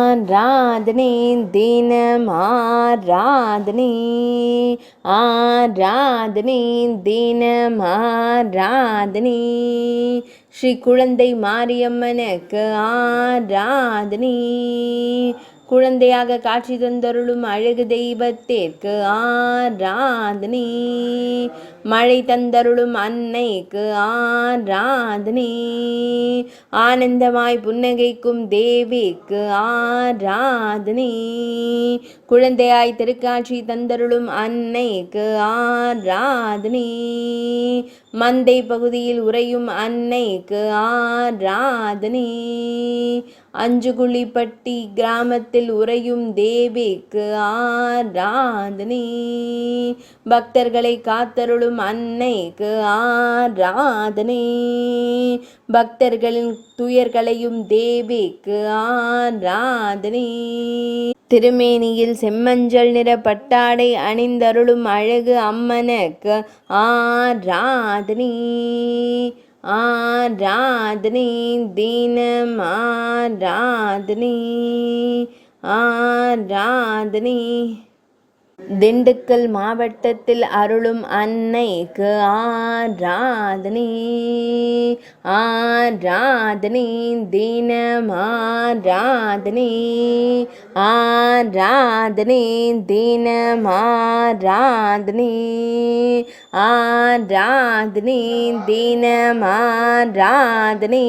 ஆராதனை தினம் ஆராதனை ஆராதனை தினம் ஆராதனை ஸ்ரீ குழந்தை மாரியம்மனுக்கு ஆராதனை குழந்தையாக காட்சி தந்தருளும் அழகு தெய்வத்திற்கு ஆராதனை மழை தந்தருளும் அன்னைக்கு ஆராதனை ஆனந்தமாய் புன்னகைக்கும் தேவிக்கு ஆராதனை குழந்தையாய் திருக்காட்சி தந்தருளும் அன்னைக்கு ஆராதனை மந்தை பகுதியில் உறையும் அன்னைக்கு ஆராதனை அஞ்சுகுழிப்பட்டி கிராமத்தில் உறையும் தேவிக்கு ஆராதனை பக்தர்களை காத்தருளும் அன்னைக்கு ஆராதனை பக்தர்களின் துயர்களையும் தேவிக்கு ஆராதனை திருமேனியில் செம்மஞ்சள் நிற பட்டாடை அணிந்தருளும் அழகு அம்மனுக்கு ஆராதனை ஆராதனை தினம் ஆராதனை ஆராதனை திண்டுக்கல் மாவட்டத்தில் அருளும் அன்னைக்கு ஆராதனை ஆராதனை தினம் ஆராதனை ஆராதனை தினம் ஆராதனை ஆராதனை தினம் ஆராதனை